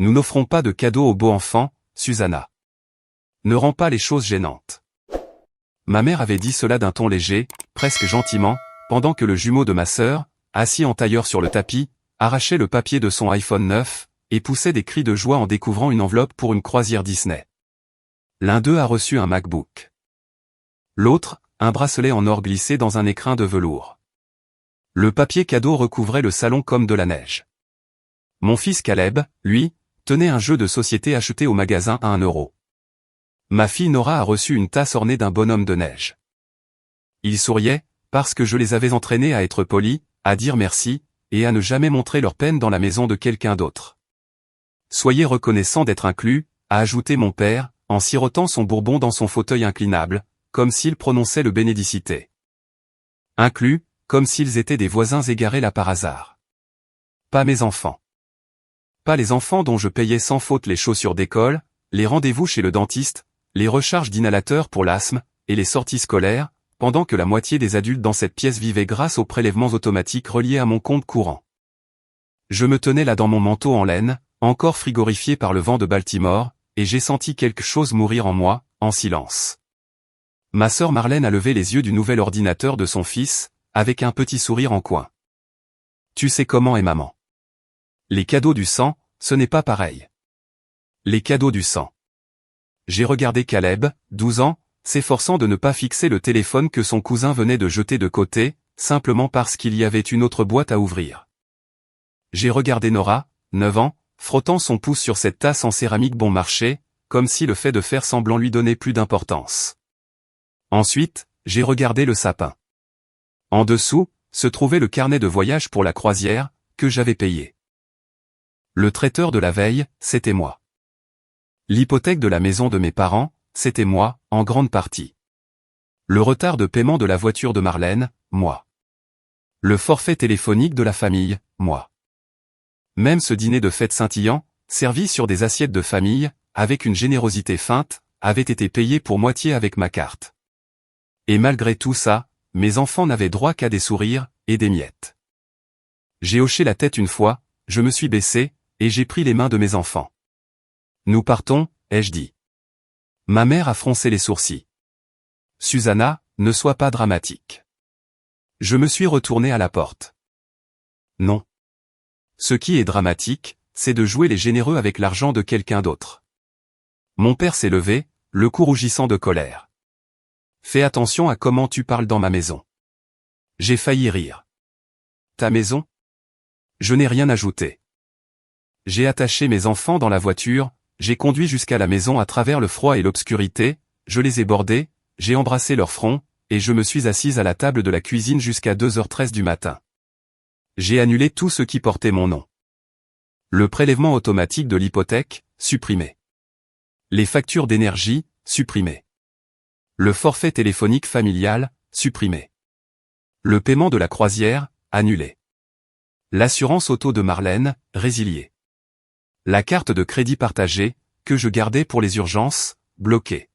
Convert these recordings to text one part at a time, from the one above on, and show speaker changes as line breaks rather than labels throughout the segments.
Nous n'offrons pas de cadeaux aux beaux enfants, Susanna. Ne rends pas les choses gênantes. Ma mère avait dit cela d'un ton léger, presque gentiment, pendant que le jumeau de ma sœur, assis en tailleur sur le tapis, arrachait le papier de son iPhone 9, et poussait des cris de joie en découvrant une enveloppe pour une croisière Disney. L'un d'eux a reçu un MacBook. L'autre, un bracelet en or glissé dans un écrin de velours. Le papier cadeau recouvrait le salon comme de la neige. Mon fils Caleb, lui, tenait un jeu de société acheté au magasin à 1 euro. Ma fille Nora a reçu une tasse ornée d'un bonhomme de neige. Ils souriaient, parce que je les avais entraînés à être polis, à dire merci, et à ne jamais montrer leur peine dans la maison de quelqu'un d'autre. Soyez reconnaissants d'être inclus, a ajouté mon père, en sirotant son bourbon dans son fauteuil inclinable, comme s'il prononçait le bénédicité. Inclus, comme s'ils étaient des voisins égarés là par hasard. Pas mes enfants. Pas les enfants dont je payais sans faute les chaussures d'école, les rendez-vous chez le dentiste, les recharges d'inhalateurs pour l'asthme, et les sorties scolaires, pendant que la moitié des adultes dans cette pièce vivaient grâce aux prélèvements automatiques reliés à mon compte courant. Je me tenais là dans mon manteau en laine, encore frigorifié par le vent de Baltimore, et j'ai senti quelque chose mourir en moi, en silence. Ma sœur Marlène a levé les yeux du nouvel ordinateur de son fils, avec un petit sourire en coin. Tu sais comment est maman. Les cadeaux du sang, ce n'est pas pareil. Les cadeaux du sang. J'ai regardé Caleb, 12 ans, s'efforçant de ne pas fixer le téléphone que son cousin venait de jeter de côté, simplement parce qu'il y avait une autre boîte à ouvrir. J'ai regardé Nora, 9 ans, frottant son pouce sur cette tasse en céramique bon marché, comme si le fait de faire semblant lui donnait plus d'importance. Ensuite, j'ai regardé le sapin. En dessous, se trouvait le carnet de voyage pour la croisière, que j'avais payé. Le traiteur de la veille, c'était moi. L'hypothèque de la maison de mes parents, c'était moi, en grande partie. Le retard de paiement de la voiture de Marlène, moi. Le forfait téléphonique de la famille, moi. Même ce dîner de fête scintillant, servi sur des assiettes de famille, avec une générosité feinte, avait été payé pour moitié avec ma carte. Et malgré tout ça, mes enfants n'avaient droit qu'à des sourires, et des miettes. J'ai hoché la tête une fois, je me suis baissé, et j'ai pris les mains de mes enfants. Nous partons, ai-je dit. Ma mère a froncé les sourcils. Susanna, ne sois pas dramatique. Je me suis retourné à la porte. Non. Ce qui est dramatique, c'est de jouer les généreux avec l'argent de quelqu'un d'autre. Mon père s'est levé, le cou rougissant de colère. Fais attention à comment tu parles dans ma maison. J'ai failli rire. Ta maison? Je n'ai rien ajouté. J'ai attaché mes enfants dans la voiture, j'ai conduit jusqu'à la maison à travers le froid et l'obscurité, je les ai bordés, j'ai embrassé leur front, et je me suis assise à la table de la cuisine jusqu'à 2h13 du matin. J'ai annulé tout ce qui portait mon nom. Le prélèvement automatique de l'hypothèque, supprimé. Les factures d'énergie, supprimées. Le forfait téléphonique familial, supprimé. Le paiement de la croisière, annulé. L'assurance auto de Marlène, résiliée. La carte de crédit partagée, que je gardais pour les urgences, bloquée.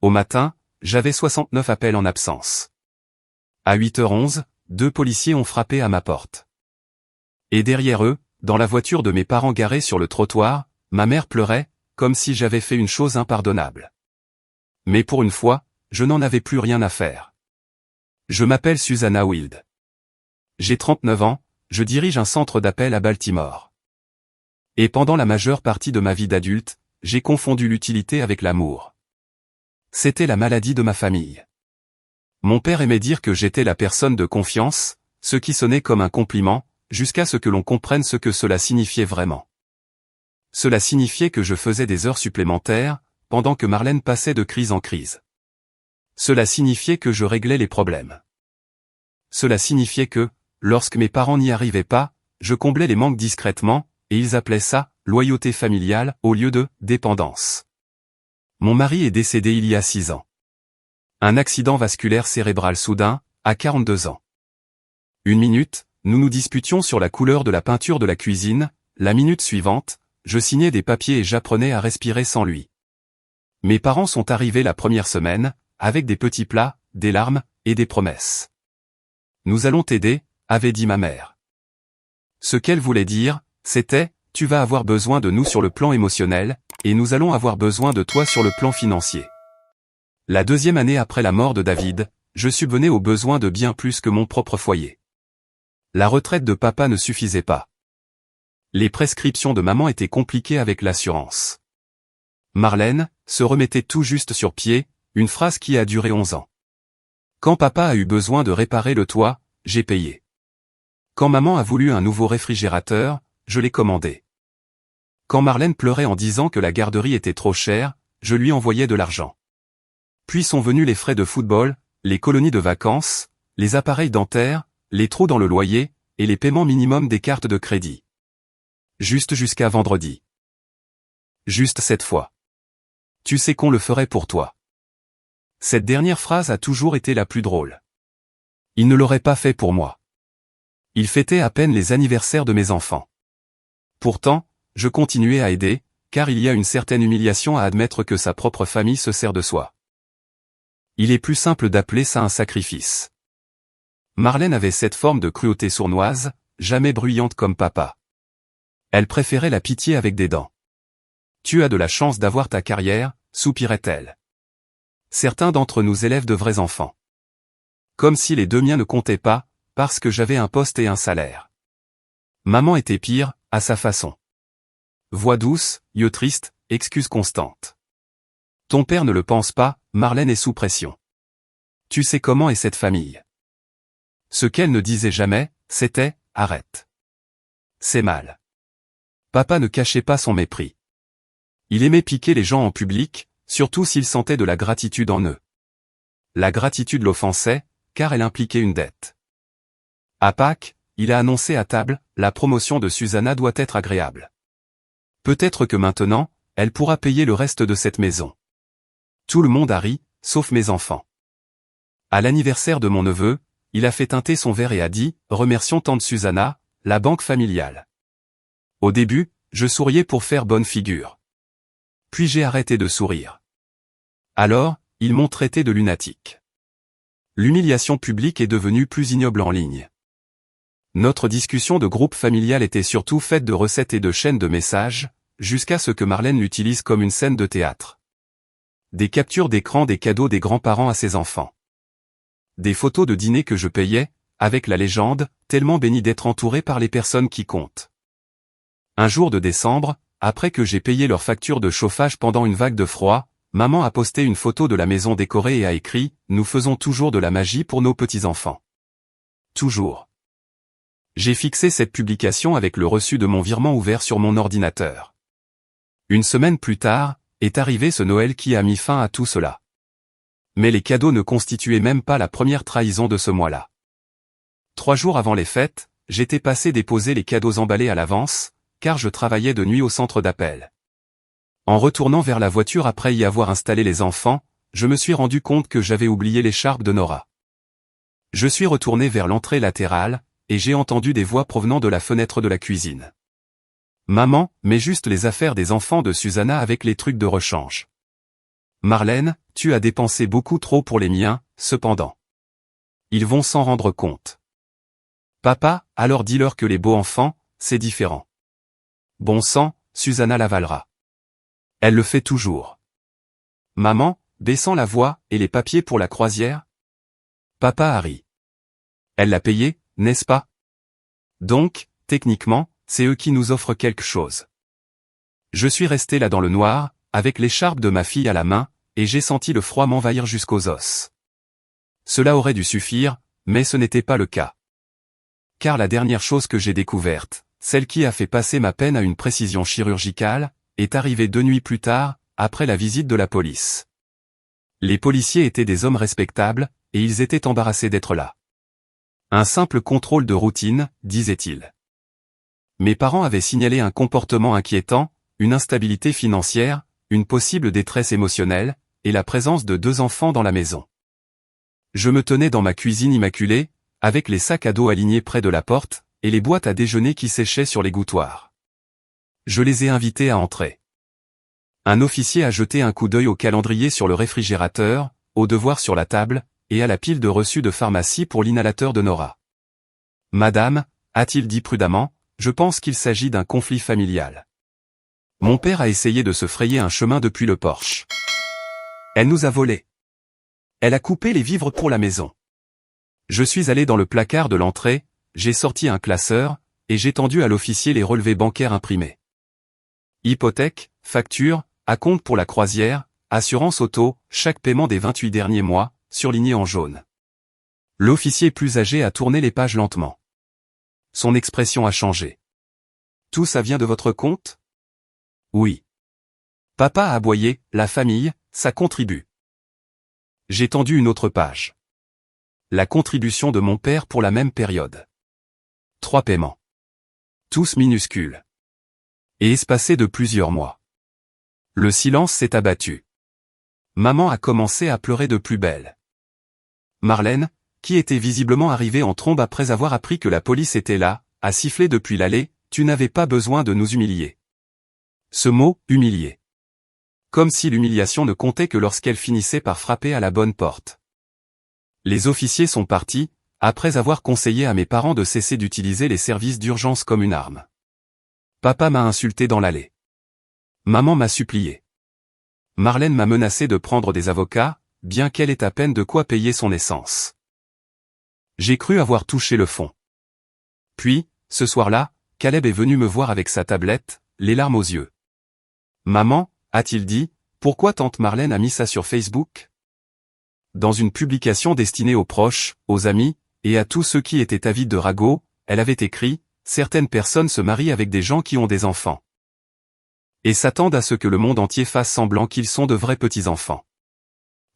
Au matin, j'avais 69 appels en absence. À 8h11, 2 policiers ont frappé à ma porte. Et derrière eux, dans la voiture de mes parents garée sur le trottoir, ma mère pleurait, comme si j'avais fait une chose impardonnable. Mais pour une fois, je n'en avais plus rien à faire. Je m'appelle Susanna Wild. J'ai 39 ans, je dirige un centre d'appel à Baltimore. Et pendant la majeure partie de ma vie d'adulte, j'ai confondu l'utilité avec l'amour. C'était la maladie de ma famille. Mon père aimait dire que j'étais la personne de confiance, ce qui sonnait comme un compliment, jusqu'à ce que l'on comprenne ce que cela signifiait vraiment. Cela signifiait que je faisais des heures supplémentaires, pendant que Marlène passait de crise en crise. Cela signifiait que je réglais les problèmes. Cela signifiait que, lorsque mes parents n'y arrivaient pas, je comblais les manques discrètement, et ils appelaient ça « loyauté familiale » au lieu de « dépendance ». Mon mari est décédé il y a 6 ans. Un accident vasculaire cérébral soudain, à 42 ans. Une minute, nous nous disputions sur la couleur de la peinture de la cuisine, la minute suivante, je signais des papiers et j'apprenais à respirer sans lui. Mes parents sont arrivés la première semaine, avec des petits plats, des larmes, et des promesses. Nous allons t'aider, avait dit ma mère. Ce qu'elle voulait dire, c'était, tu vas avoir besoin de nous sur le plan émotionnel, et nous allons avoir besoin de toi sur le plan financier. La deuxième année après la mort de David, je subvenais aux besoins de bien plus que mon propre foyer. La retraite de papa ne suffisait pas. Les prescriptions de maman étaient compliquées avec l'assurance. Marlène se remettait tout juste sur pied, une phrase qui a duré 11 ans. Quand papa a eu besoin de réparer le toit, j'ai payé. Quand maman a voulu un nouveau réfrigérateur, je l'ai commandé. Quand Marlène pleurait en disant que la garderie était trop chère, je lui envoyais de l'argent. Puis sont venus les frais de football, les colonies de vacances, les appareils dentaires, les trous dans le loyer, et les paiements minimums des cartes de crédit. Juste jusqu'à vendredi. Juste cette fois. Tu sais qu'on le ferait pour toi. Cette dernière phrase a toujours été la plus drôle. Il ne l'aurait pas fait pour moi. Il fêtait à peine les anniversaires de mes enfants. Pourtant, je continuais à aider, car il y a une certaine humiliation à admettre que sa propre famille se sert de soi. Il est plus simple d'appeler ça un sacrifice. Marlène avait cette forme de cruauté sournoise, jamais bruyante comme papa. Elle préférait la pitié avec des dents. Tu as de la chance d'avoir ta carrière, soupirait-elle. Certains d'entre nous élèvent de vrais enfants. Comme si les deux miens ne comptaient pas, parce que j'avais un poste et un salaire. Maman était pire, à sa façon. Voix douce, yeux tristes, excuses constantes. Ton père ne le pense pas, Marlène est sous pression. Tu sais comment est cette famille. Ce qu'elle ne disait jamais, c'était « arrête ». C'est mal. Papa ne cachait pas son mépris. Il aimait piquer les gens en public, surtout s'il sentait de la gratitude en eux. La gratitude l'offensait, car elle impliquait une dette. À Pâques, il a annoncé à table, la promotion de Susanna doit être agréable. Peut-être que maintenant, elle pourra payer le reste de cette maison. Tout le monde a ri, sauf mes enfants. À l'anniversaire de mon neveu, il a fait teinter son verre et a dit « Remercions tante Susanna, la banque familiale ». Au début, je souriais pour faire bonne figure. Puis j'ai arrêté de sourire. Alors, ils m'ont traité de lunatique. L'humiliation publique est devenue plus ignoble en ligne. Notre discussion de groupe familial était surtout faite de recettes et de chaînes de messages, jusqu'à ce que Marlène l'utilise comme une scène de théâtre. Des captures d'écran des cadeaux des grands-parents à ses enfants. Des photos de dîner que je payais, avec la légende, tellement béni d'être entouré par les personnes qui comptent. Un jour de décembre, après que j'ai payé leur facture de chauffage pendant une vague de froid, maman a posté une photo de la maison décorée et a écrit « Nous faisons toujours de la magie pour nos petits-enfants. » Toujours. J'ai fixé cette publication avec le reçu de mon virement ouvert sur mon ordinateur. Une semaine plus tard, est arrivé ce Noël qui a mis fin à tout cela. Mais les cadeaux ne constituaient même pas la première trahison de ce mois-là. 3 jours avant les fêtes, j'étais passé déposer les cadeaux emballés à l'avance, car je travaillais de nuit au centre d'appel. En retournant vers la voiture après y avoir installé les enfants, je me suis rendu compte que j'avais oublié l'écharpe de Nora. Je suis retourné vers l'entrée latérale, et j'ai entendu des voix provenant de la fenêtre de la cuisine. Maman, mets juste les affaires des enfants de Susanna avec les trucs de rechange. Marlène, tu as dépensé beaucoup trop pour les miens, cependant. Ils vont s'en rendre compte. Papa, alors dis-leur que les beaux enfants, c'est différent. Bon sang, Susanna l'avalera. Elle le fait toujours. Maman, baissant la voix, et les papiers pour la croisière? Papa a ri. Elle l'a payé, n'est-ce pas? Donc, techniquement, c'est eux qui nous offrent quelque chose. Je suis resté là dans le noir, avec l'écharpe de ma fille à la main, et j'ai senti le froid m'envahir jusqu'aux os. Cela aurait dû suffire, mais ce n'était pas le cas. Car la dernière chose que j'ai découverte, celle qui a fait passer ma peine à une précision chirurgicale, est arrivée 2 nuits plus tard, après la visite de la police. Les policiers étaient des hommes respectables, et ils étaient embarrassés d'être là. Un simple contrôle de routine, disait-il. Mes parents avaient signalé un comportement inquiétant, une instabilité financière, une possible détresse émotionnelle, et la présence de 2 enfants dans la maison. Je me tenais dans ma cuisine immaculée, avec les sacs à dos alignés près de la porte, et les boîtes à déjeuner qui séchaient sur l'égouttoir. Je les ai invités à entrer. Un officier a jeté un coup d'œil au calendrier sur le réfrigérateur, au devoir sur la table, et à la pile de reçus de pharmacie pour l'inhalateur de Nora. Madame, a-t-il dit prudemment, je pense qu'il s'agit d'un conflit familial. Mon père a essayé de se frayer un chemin depuis le porche. Elle nous a volés. Elle a coupé les vivres pour la maison. Je suis allé dans le placard de l'entrée, j'ai sorti un classeur, et j'ai tendu à l'officier les relevés bancaires imprimés. Hypothèque, facture, acompte pour la croisière, assurance auto, chaque paiement des 28 derniers mois, surligné en jaune. L'officier plus âgé a tourné les pages lentement. Son expression a changé. Tout ça vient de votre compte? Oui. Papa a aboyé, la famille, ça contribue. J'ai tendu une autre page. La contribution de mon père pour la même période. 3 paiements. Tous minuscules. Et espacés de plusieurs mois. Le silence s'est abattu. Maman a commencé à pleurer de plus belle. Marlène, qui était visiblement arrivée en trombe après avoir appris que la police était là, a sifflé depuis l'allée, « Tu n'avais pas besoin de nous humilier. » Ce mot, humilier. Comme si l'humiliation ne comptait que lorsqu'elle finissait par frapper à la bonne porte. Les officiers sont partis, après avoir conseillé à mes parents de cesser d'utiliser les services d'urgence comme une arme. Papa m'a insulté dans l'allée. Maman m'a supplié. Marlène m'a menacé de prendre des avocats, bien qu'elle ait à peine de quoi payer son essence. J'ai cru avoir touché le fond. Puis, ce soir-là, Caleb est venu me voir avec sa tablette, les larmes aux yeux. « Maman, a-t-il dit, pourquoi tante Marlène a mis ça sur Facebook ?» Dans une publication destinée aux proches, aux amis, et à tous ceux qui étaient avides de ragots, elle avait écrit « Certaines personnes se marient avec des gens qui ont des enfants. Et s'attendent à ce que le monde entier fasse semblant qu'ils sont de vrais petits-enfants.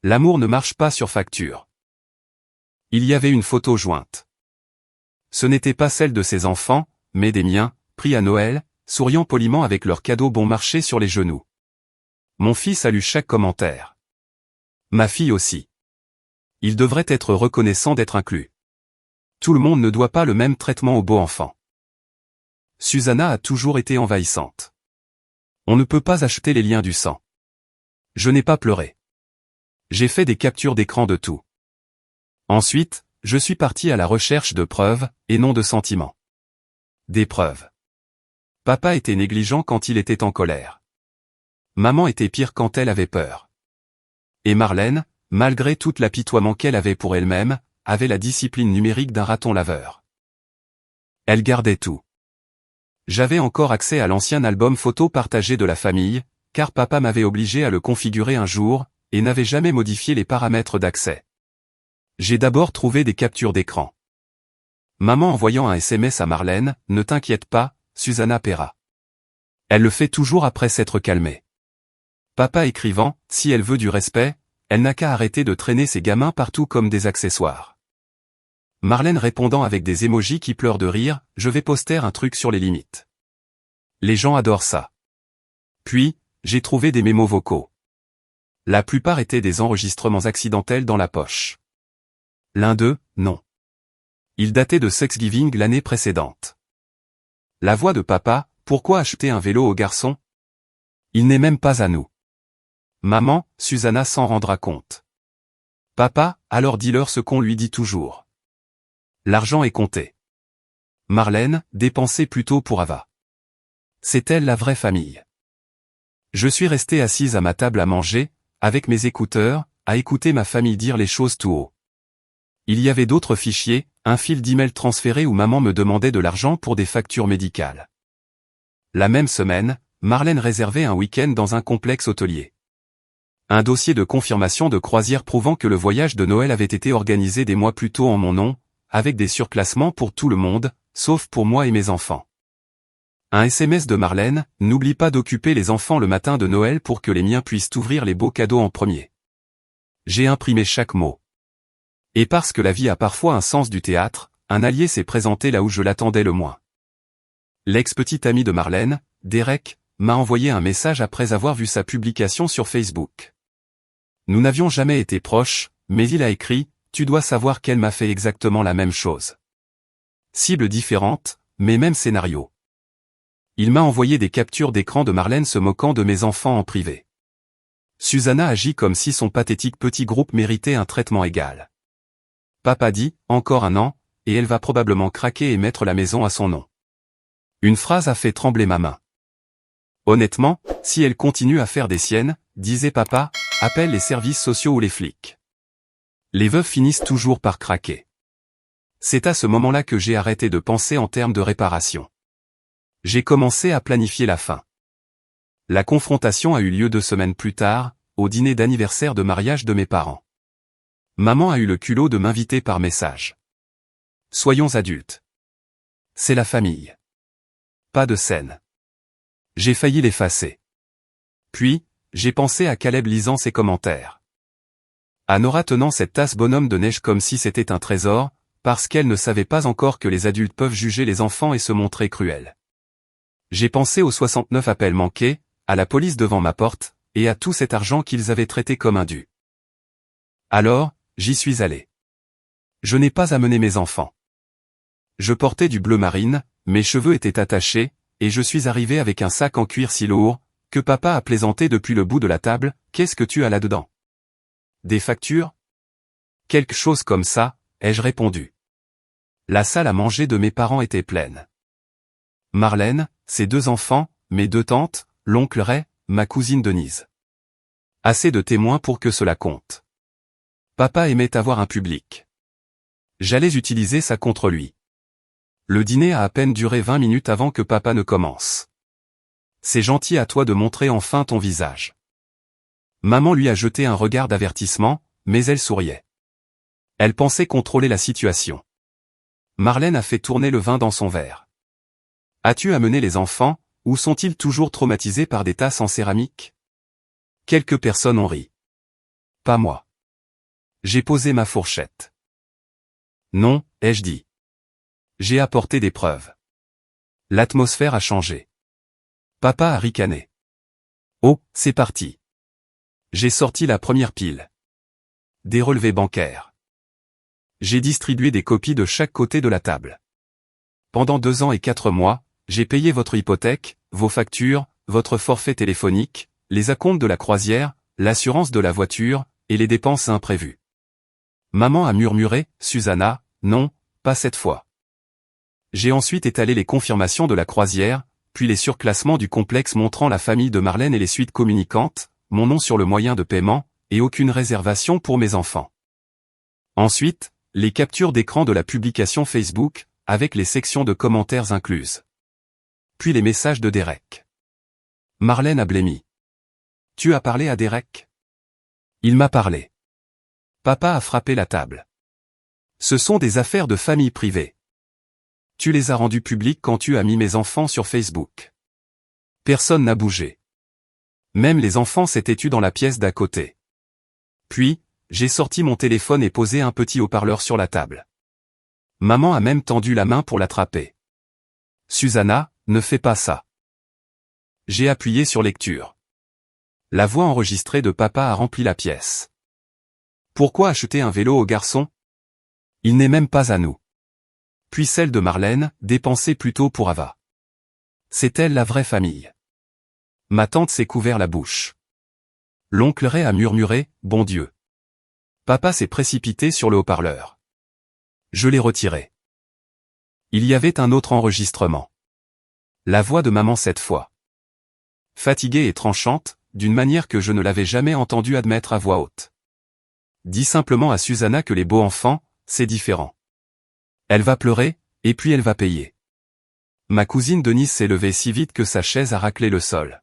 L'amour ne marche pas sur facture. » Il y avait une photo jointe. Ce n'était pas celle de ses enfants, mais des miens, pris à Noël, souriant poliment avec leurs cadeaux bon marché sur les genoux. Mon fils a lu chaque commentaire. Ma fille aussi. Il devrait être reconnaissant d'être inclus. Tout le monde ne doit pas le même traitement aux beaux enfants. Susanna a toujours été envahissante. On ne peut pas acheter les liens du sang. Je n'ai pas pleuré. J'ai fait des captures d'écran de tout. Ensuite, je suis parti à la recherche de preuves, et non de sentiments. Des preuves. Papa était négligent quand il était en colère. Maman était pire quand elle avait peur. Et Marlène, malgré tout l'apitoiement qu'elle avait pour elle-même, avait la discipline numérique d'un raton laveur. Elle gardait tout. J'avais encore accès à l'ancien album photo partagé de la famille, car papa m'avait obligé à le configurer un jour, et n'avait jamais modifié les paramètres d'accès. J'ai d'abord trouvé des captures d'écran. Maman envoyant un SMS à Marlène, « Ne t'inquiète pas, Susanna paiera. » Elle le fait toujours après s'être calmée. Papa écrivant, « Si elle veut du respect, elle n'a qu'à arrêter de traîner ses gamins partout comme des accessoires. » Marlène répondant avec des émojis qui pleurent de rire, « Je vais poster un truc sur les limites. » Les gens adorent ça. Puis, j'ai trouvé des mémos vocaux. La plupart étaient des enregistrements accidentels dans la poche. L'un d'eux, non. Il datait de Thanksgiving l'année précédente. La voix de papa, « Pourquoi acheter un vélo aux garçons? Il n'est même pas à nous. » Maman, Susanna s'en rendra compte. Papa, alors dis-leur ce qu'on lui dit toujours. L'argent est compté. Marlène, dépensée plutôt pour Ava. C'est elle la vraie famille. Je suis resté assise à ma table à manger, avec mes écouteurs, à écouter ma famille dire les choses tout haut. Il y avait d'autres fichiers, un fil d'email transféré où maman me demandait de l'argent pour des factures médicales. La même semaine, Marlène réservait un week-end dans un complexe hôtelier. Un dossier de confirmation de croisière prouvant que le voyage de Noël avait été organisé des mois plus tôt en mon nom, avec des surclassements pour tout le monde, sauf pour moi et mes enfants. Un SMS de Marlène, « N'oublie pas d'occuper les enfants le matin de Noël pour que les miens puissent ouvrir les beaux cadeaux en premier. » J'ai imprimé chaque mot. Et parce que la vie a parfois un sens du théâtre, un allié s'est présenté là où je l'attendais le moins. L'ex-petit ami de Marlène, Derek, m'a envoyé un message après avoir vu sa publication sur Facebook. Nous n'avions jamais été proches, mais il a écrit, « Tu dois savoir qu'elle m'a fait exactement la même chose. » Cible différente, mais même scénario. Il m'a envoyé des captures d'écran de Marlène se moquant de mes enfants en privé. Susanna agit comme si son pathétique petit groupe méritait un traitement égal. Papa dit, encore un an, et elle va probablement craquer et mettre la maison à son nom. Une phrase a fait trembler ma main. Honnêtement, si elle continue à faire des siennes, disait papa, appelle les services sociaux ou les flics. Les veuves finissent toujours par craquer. C'est à ce moment-là que j'ai arrêté de penser en termes de réparation. J'ai commencé à planifier la fin. La confrontation a eu lieu 2 semaines plus tard, au dîner d'anniversaire de mariage de mes parents. Maman a eu le culot de m'inviter par message. Soyons adultes. C'est la famille. Pas de scène. J'ai failli l'effacer. Puis, j'ai pensé à Caleb lisant ses commentaires. À Nora tenant cette tasse bonhomme de neige comme si c'était un trésor, parce qu'elle ne savait pas encore que les adultes peuvent juger les enfants et se montrer cruels. J'ai pensé aux 69 appels manqués, à la police devant ma porte, et à tout cet argent qu'ils avaient traité comme indu. Alors, j'y suis allé. Je n'ai pas amené mes enfants. Je portais du bleu marine, mes cheveux étaient attachés, et je suis arrivé avec un sac en cuir si lourd, que papa a plaisanté depuis le bout de la table. Qu'est-ce que tu as là-dedans? Des factures? Quelque chose comme ça, ai-je répondu. La salle à manger de mes parents était pleine. Marlène, ses 2 enfants, mes 2 tantes, l'oncle Ray, ma cousine Denise. Assez de témoins pour que cela compte. Papa aimait avoir un public. J'allais utiliser ça contre lui. Le dîner a à peine duré 20 minutes avant que papa ne commence. C'est gentil à toi de montrer enfin ton visage. Maman lui a jeté un regard d'avertissement, mais elle souriait. Elle pensait contrôler la situation. Marlène a fait tourner le vin dans son verre. As-tu amené les enfants, ou sont-ils toujours traumatisés par des tasses en céramique? Quelques personnes ont ri. Pas moi. J'ai posé ma fourchette. Non, ai-je dit. J'ai apporté des preuves. L'atmosphère a changé. Papa a ricané. Oh, c'est parti. J'ai sorti la première pile. Des relevés bancaires. J'ai distribué des copies de chaque côté de la table. Pendant 2 ans et 4 mois, j'ai payé votre hypothèque, vos factures, votre forfait téléphonique, les acomptes de la croisière, l'assurance de la voiture, et les dépenses imprévues. Maman a murmuré, Susanna, non, pas cette fois. J'ai ensuite étalé les confirmations de la croisière, puis les surclassements du complexe montrant la famille de Marlène et les suites communicantes, mon nom sur le moyen de paiement, et aucune réservation pour mes enfants. Ensuite, les captures d'écran de la publication Facebook, avec les sections de commentaires incluses. Puis les messages de Derek. Marlène a blêmi. Tu as parlé à Derek? Il m'a parlé. Papa a frappé la table. Ce sont des affaires de famille privée. Tu les as rendues publiques quand tu as mis mes enfants sur Facebook. Personne n'a bougé. Même les enfants s'étaient tus dans la pièce d'à côté. Puis, j'ai sorti mon téléphone et posé un petit haut-parleur sur la table. Maman a même tendu la main pour l'attraper. Susanna, ne fais pas ça. J'ai appuyé sur lecture. La voix enregistrée de papa a rempli la pièce. Pourquoi acheter un vélo au garçon? Il n'est même pas à nous. Puis celle de Marlène, dépensée plutôt pour Ava. C'est elle la vraie famille. Ma tante s'est couvert la bouche. L'oncle Ray a murmuré, bon Dieu. Papa s'est précipité sur le haut-parleur. Je l'ai retiré. Il y avait un autre enregistrement. La voix de maman cette fois. Fatiguée et tranchante, d'une manière que je ne l'avais jamais entendue admettre à voix haute. Dis simplement à Susanna que les beaux enfants, c'est différent. Elle va pleurer, et puis elle va payer. Ma cousine Denise s'est levée si vite que sa chaise a raclé le sol.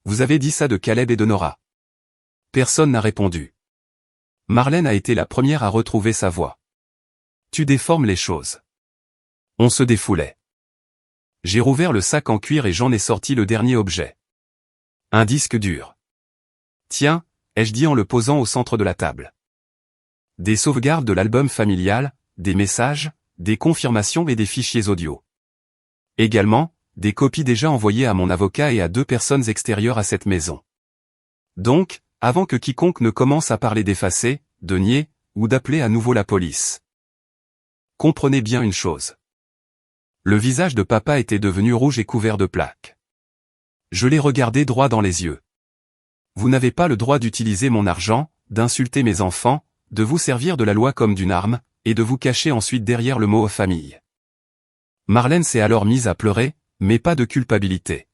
Vous avez dit ça de Caleb et de Nora. Personne n'a répondu. Marlène a été la première à retrouver sa voix. Tu déformes les choses. On se défoulait. J'ai rouvert le sac en cuir et j'en ai sorti le dernier objet. Un disque dur. Tiens, ai-je dit en le posant au centre de la table. Des sauvegardes de l'album familial, des messages, des confirmations et des fichiers audio. Également, des copies déjà envoyées à mon avocat et à 2 personnes extérieures à cette maison. Donc, avant que quiconque ne commence à parler d'effacer, de nier, ou d'appeler à nouveau la police. Comprenez bien une chose. Le visage de papa était devenu rouge et couvert de plaques. Je l'ai regardé droit dans les yeux. Vous n'avez pas le droit d'utiliser mon argent, d'insulter mes enfants, de vous servir de la loi comme d'une arme, et de vous cacher ensuite derrière le mot famille. Marlène s'est alors mise à pleurer, mais pas de culpabilité.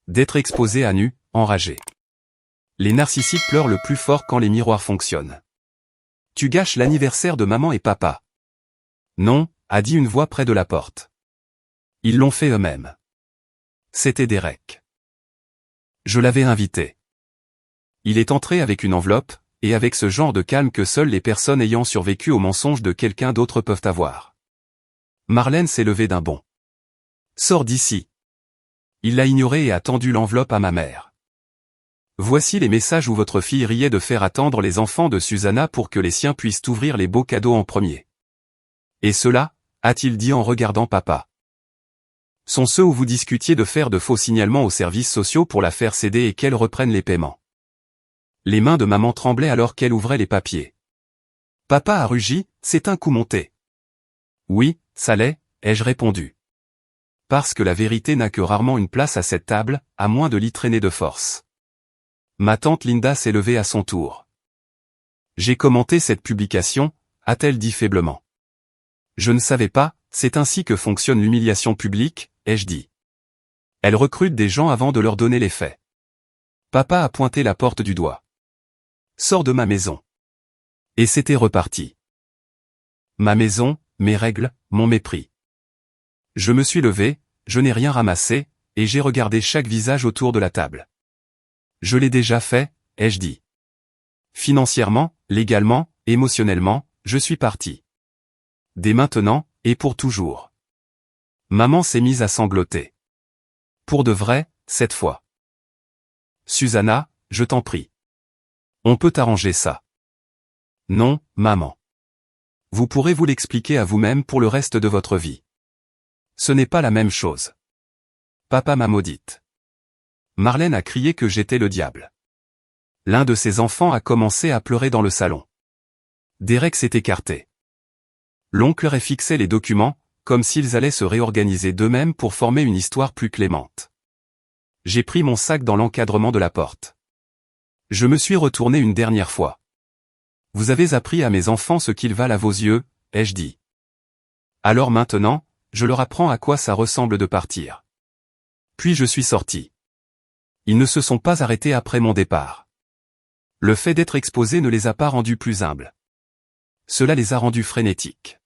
D'être exposée à nu, enragée. Les narcissiques pleurent le plus fort quand les miroirs fonctionnent. Tu gâches l'anniversaire de maman et papa. Non, a dit une voix près de la porte. Ils l'ont fait eux-mêmes. C'était Derek. Je l'avais invité. Il est entré avec une enveloppe, et avec ce genre de calme que seules les personnes ayant survécu au mensonge de quelqu'un d'autre peuvent avoir. Marlène s'est levée d'un bond. Sors d'ici. Il l'a ignoré et a tendu l'enveloppe à ma mère. Voici les messages où votre fille riait de faire attendre les enfants de Susanna pour que les siens puissent ouvrir les beaux cadeaux en premier. Et ceux-là, a-t-il dit en regardant papa, sont ceux où vous discutiez de faire de faux signalements aux services sociaux pour la faire céder et qu'elle reprenne les paiements. Les mains de maman tremblaient alors qu'elle ouvrait les papiers. Papa a rugi, c'est un coup monté. Oui, ça l'est, ai-je répondu. Parce que la vérité n'a que rarement une place à cette table, à moins de l'y traîner de force. Ma tante Linda s'est levée à son tour. J'ai commenté cette publication, a-t-elle dit faiblement. Je ne savais pas, c'est ainsi que fonctionne l'humiliation publique, ai-je dit. Elle recrute des gens avant de leur donner les faits. Papa a pointé la porte du doigt. Sors de ma maison. Et c'était reparti. Ma maison, mes règles, mon mépris. Je me suis levé, je n'ai rien ramassé, et j'ai regardé chaque visage autour de la table. Je l'ai déjà fait, ai-je dit. Financièrement, légalement, émotionnellement, je suis parti. Dès maintenant, et pour toujours. Maman s'est mise à sangloter. Pour de vrai, cette fois. Susanna, je t'en prie. On peut arranger ça. Non, maman. Vous pourrez vous l'expliquer à vous-même pour le reste de votre vie. Ce n'est pas la même chose. Papa m'a maudite. Marlène a crié que j'étais le diable. L'un de ses enfants a commencé à pleurer dans le salon. Derek s'est écarté. L'oncle aurait fixé les documents, comme s'ils allaient se réorganiser d'eux-mêmes pour former une histoire plus clémente. J'ai pris mon sac dans l'encadrement de la porte. Je me suis retourné une dernière fois. Vous avez appris à mes enfants ce qu'ils valent à vos yeux, ai-je dit. Alors maintenant, je leur apprends à quoi ça ressemble de partir. Puis je suis sorti. Ils ne se sont pas arrêtés après mon départ. Le fait d'être exposé ne les a pas rendus plus humbles. Cela les a rendus frénétiques.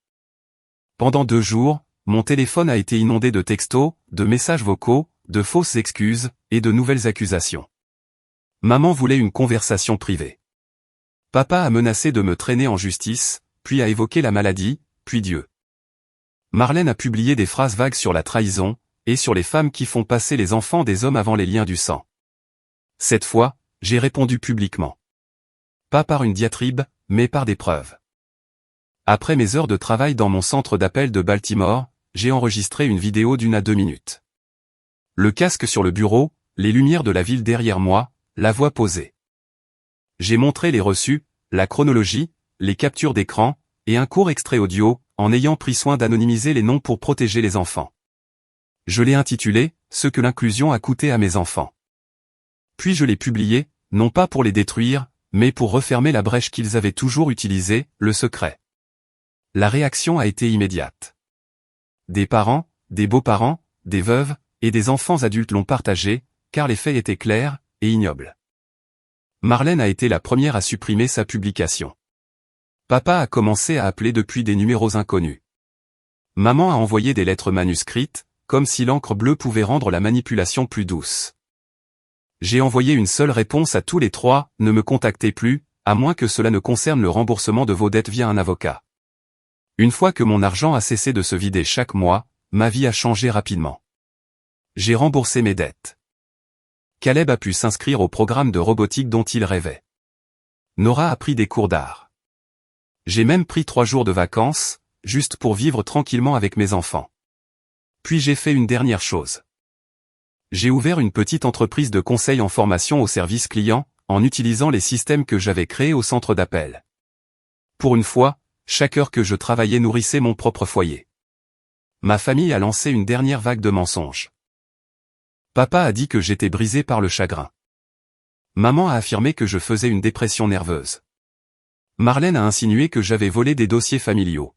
Pendant 2 jours, mon téléphone a été inondé de textos, de messages vocaux, de fausses excuses, et de nouvelles accusations. Maman voulait une conversation privée. Papa a menacé de me traîner en justice, puis a évoqué la maladie, puis Dieu. Marlène a publié des phrases vagues sur la trahison, et sur les femmes qui font passer les enfants des hommes avant les liens du sang. Cette fois, j'ai répondu publiquement. Pas par une diatribe, mais par des preuves. Après mes heures de travail dans mon centre d'appel de Baltimore, j'ai enregistré une vidéo d'1 à 2 minutes. Le casque sur le bureau, les lumières de la ville derrière moi, la voix posée. J'ai montré les reçus, la chronologie, les captures d'écran, et un court extrait audio, en ayant pris soin d'anonymiser les noms pour protéger les enfants. Je l'ai intitulé « Ce que l'inclusion a coûté à mes enfants ». Puis je l'ai publié, non pas pour les détruire, mais pour refermer la brèche qu'ils avaient toujours utilisée, le secret. La réaction a été immédiate. Des parents, des beaux-parents, des veuves, et des enfants adultes l'ont partagé, car les faits étaient clairs, et ignobles. Marlène a été la première à supprimer sa publication. Papa a commencé à appeler depuis des numéros inconnus. Maman a envoyé des lettres manuscrites, comme si l'encre bleue pouvait rendre la manipulation plus douce. J'ai envoyé une seule réponse à tous les 3, ne me contactez plus, à moins que cela ne concerne le remboursement de vos dettes via un avocat. Une fois que mon argent a cessé de se vider chaque mois, ma vie a changé rapidement. J'ai remboursé mes dettes. Caleb a pu s'inscrire au programme de robotique dont il rêvait. Nora a pris des cours d'art. J'ai même pris 3 jours de vacances, juste pour vivre tranquillement avec mes enfants. Puis j'ai fait une dernière chose. J'ai ouvert une petite entreprise de conseil en formation au service client, en utilisant les systèmes que j'avais créés au centre d'appel. Pour une fois, chaque heure que je travaillais nourrissait mon propre foyer. Ma famille a lancé une dernière vague de mensonges. Papa a dit que j'étais brisé par le chagrin. Maman a affirmé que je faisais une dépression nerveuse. Marlène a insinué que j'avais volé des dossiers familiaux.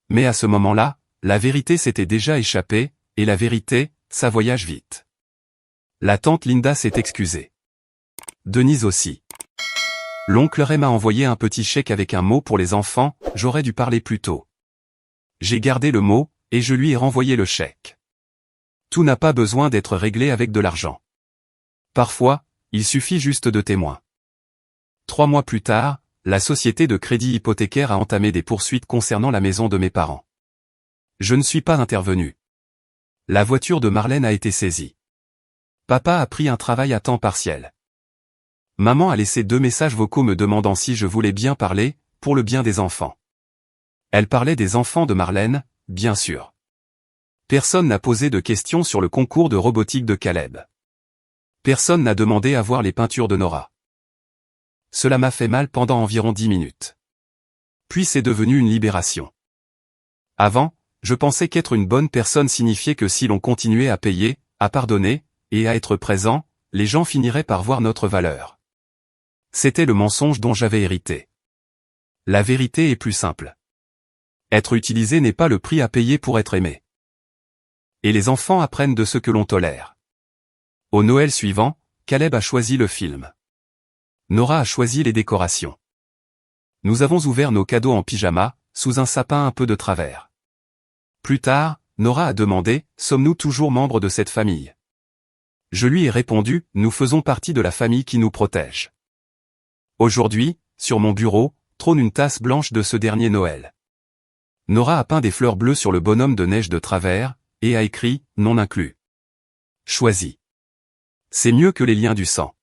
Mais à ce moment-là, la vérité s'était déjà échappée, et la vérité, ça voyage vite. La tante Linda s'est excusée. Denise aussi. L'oncle Ray m'a envoyé un petit chèque avec un mot pour les enfants, j'aurais dû parler plus tôt. J'ai gardé le mot, et je lui ai renvoyé le chèque. Tout n'a pas besoin d'être réglé avec de l'argent. Parfois, il suffit juste de témoins. 3 mois plus tard, la société de crédit hypothécaire a entamé des poursuites concernant la maison de mes parents. Je ne suis pas intervenu. La voiture de Marlène a été saisie. Papa a pris un travail à temps partiel. Maman a laissé 2 messages vocaux me demandant si je voulais bien parler, pour le bien des enfants. Elle parlait des enfants de Marlène, bien sûr. Personne n'a posé de questions sur le concours de robotique de Caleb. Personne n'a demandé à voir les peintures de Nora. Cela m'a fait mal pendant environ 10 minutes. Puis c'est devenu une libération. Avant, je pensais qu'être une bonne personne signifiait que si l'on continuait à payer, à pardonner, et à être présent, les gens finiraient par voir notre valeur. C'était le mensonge dont j'avais hérité. La vérité est plus simple. Être utilisé n'est pas le prix à payer pour être aimé. Et les enfants apprennent de ce que l'on tolère. Au Noël suivant, Caleb a choisi le film. Nora a choisi les décorations. Nous avons ouvert nos cadeaux en pyjama, sous un sapin un peu de travers. Plus tard, Nora a demandé, sommes-nous toujours membres de cette famille? Je lui ai répondu, nous faisons partie de la famille qui nous protège. Aujourd'hui, sur mon bureau, trône une tasse blanche de ce dernier Noël. Nora a peint des fleurs bleues sur le bonhomme de neige de travers, et a écrit, non inclus. Choisi. C'est mieux que les liens du sang.